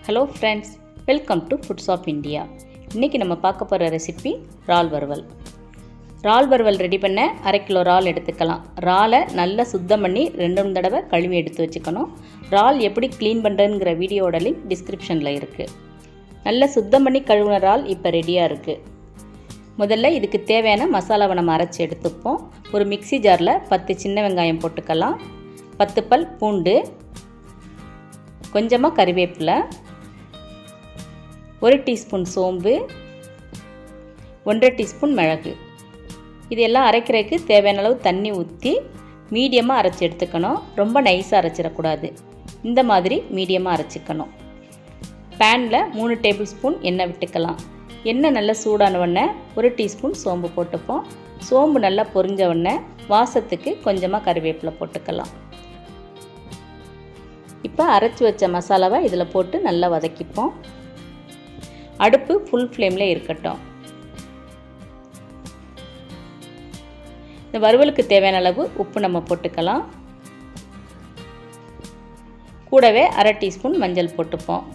Hello friends, welcome to foods of India. இன்றைக்கி நம்ம பார்க்க போகிற ரெசிபி இறால் வறுவல். இறால் வறுவல் ரெடி பண்ண 1/2 கிலோ இறால் எடுத்துக்கலாம். இறாலை நல்லா சுத்தம் பண்ணி 2 தடவை கழுவி எடுத்து வச்சுக்கணும். இறால் எப்படி க்ளீன் பண்ணுறதுங்கிற வீடியோட லிங்க் டிஸ்கிரிப்ஷனில் இருக்குது. நல்லா சுத்தம் பண்ணி கழுவுன இறால் இப்போ ரெடியாக இருக்குது. முதல்ல இதுக்கு தேவையான மசாலாவை நம்ம அரைச்சி எடுத்துப்போம். ஒரு மிக்ஸி ஜாரில் 10 சின்ன வெங்காயம் போட்டுக்கலாம், 10 பல் பூண்டு, கொஞ்சமாக கறிவேப்பிலை, 1 டீஸ்பூன் சோம்பு, 1/2 டீஸ்பூன் மிளகு. இதெல்லாம் அரைக்கிறதுக்கு தேவையான அளவு தண்ணி ஊற்றி மீடியமாக அரைச்சி எடுத்துக்கணும். ரொம்ப நைஸாக அரைச்சிடக்கூடாது. இந்த மாதிரி மீடியமாக அரைச்சிக்கணும். பேனில் 3 டேபிள் ஸ்பூன் எண்ணெய் விட்டுக்கலாம். எண்ணெய் நல்லா சூடான உடனே 1 டீஸ்பூன் சோம்பு போட்டுப்போம். சோம்பு நல்லா பொரிஞ்ச உடனே வாசத்துக்கு கொஞ்சமாக கறிவேப்பிலை போட்டுக்கலாம். இப்போ அரைச்சி வச்ச மசாலாவை இதில் போட்டு நல்லா வதக்கிப்போம். அடுப்பு ஃபுல் ஃப்ளேமில் இருக்கட்டும். இந்த வறுவலுக்கு தேவையான அளவு உப்பு நம்ம போட்டுக்கலாம். கூடவே 1/2 டீஸ்பூன் மஞ்சள் போட்டுப்போம்.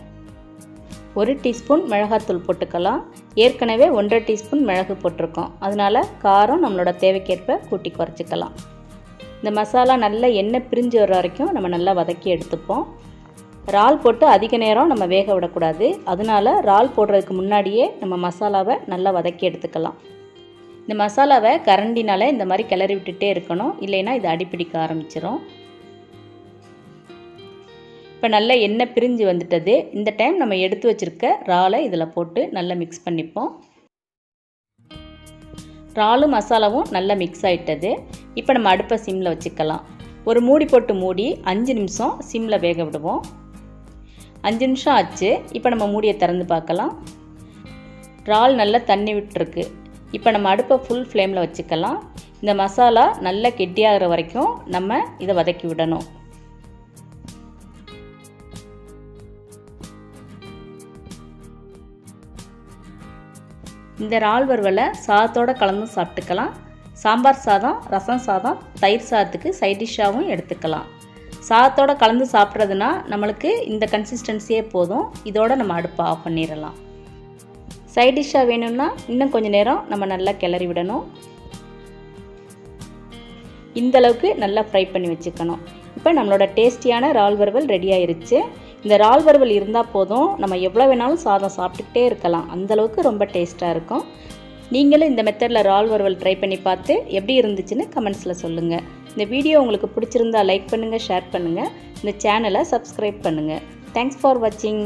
1 டீஸ்பூன் மிளகாத்தூள் போட்டுக்கலாம். ஏற்கனவே 1/2 டீஸ்பூன் மிளகு போட்டிருக்கோம். அதனால் காரம் நம்மளோட தேவைக்கேற்ப கூட்டி குறைச்சிக்கலாம். இந்த மசாலா நல்லா எண்ணெய் பிரிஞ்சு வர வரைக்கும் நம்ம நல்லா வதக்கி எடுத்துப்போம். இறால் போட்டு அதிக நேரம் நம்ம வேக விடக்கூடாது. அதனால் இறால் போடுறதுக்கு முன்னாடியே நம்ம மசாலாவை நல்லா வதக்கி எடுத்துக்கலாம். இந்த மசாலாவை கரண்டினால் இந்த மாதிரி கிளறி விட்டுட்டே இருக்கணும், இல்லைன்னா இது அடிப்பிடிக்க ஆரம்பிச்சிடும். இப்போ நல்லா எண்ணெய் பிரிஞ்சு வந்துட்டது. இந்த டைம் நம்ம எடுத்து வச்சுருக்க இறாலை இதில் போட்டு நல்லா மிக்ஸ் பண்ணிப்போம். இறாலும் மசாலாவும் நல்லா மிக்ஸ் ஆகிட்டது. இப்போ நம்ம அடுப்பை சிம்மில் வச்சுக்கலாம். ஒரு மூடி போட்டு மூடி 5 நிமிஷம் சிம்மில் வேக விடுவோம். 5 நிமிஷம் ஆச்சு. இப்போ நம்ம மூடியை திறந்து பார்க்கலாம். இறால் நல்லா தண்ணி விட்டுருக்கு. இப்போ நம்ம அடுப்பை ஃபுல் ஃப்ளேமில் வச்சுக்கலாம். இந்த மசாலா நல்லா கெட்டியாகிற வரைக்கும் நம்ம இதை வதக்கி விடணும். இந்த இறால் வறுவலை சாதத்தோடு கலந்து சாப்பிட்டுக்கலாம். சாம்பார் சாதம், ரசம் சாதம், தயிர் சாதத்துக்கு சைட் டிஷ்ஷாகவும் எடுத்துக்கலாம். சாதத்தோடு கலந்து சாப்பிட்றதுனா நம்மளுக்கு இந்த கன்சிஸ்டன்சியே போதும். இதோடு நம்ம அடுப்பை ஆஃப் பண்ணிடலாம். சைட் டிஷ்ஷாக வேணும்னா இன்னும் கொஞ்சம் நேரம் நம்ம நல்லா கிளறி விடணும். இந்தளவுக்கு நல்லா ஃப்ரை பண்ணி வச்சுக்கணும். இப்போ நம்மளோட டேஸ்டியான இறால் வறுவல் ரெடி ஆயிருச்சு. இந்த இறால் வறுவல் இருந்தால் போதும், நம்ம எவ்வளோ வேணாலும் சாதம் சாப்பிட்டுக்கிட்டே இருக்கலாம். அந்தளவுக்கு ரொம்ப டேஸ்ட்டாக இருக்கும். நீங்களும் இந்த மெத்தடில் இறால் வறுவல் ட்ரை பண்ணி பார்த்து எப்படி இருந்துச்சுன்னு கமெண்ட்ஸில் சொல்லுங்கள். இந்த வீடியோ உங்களுக்கு பிடிச்சிருந்தா லைக் பண்ணுங்கள், ஷேர் பண்ணுங்கள். இந்த சேனலை சப்ஸ்கிரைப் பண்ணுங்கள். தேங்க்ஸ் ஃபார் வாட்சிங்.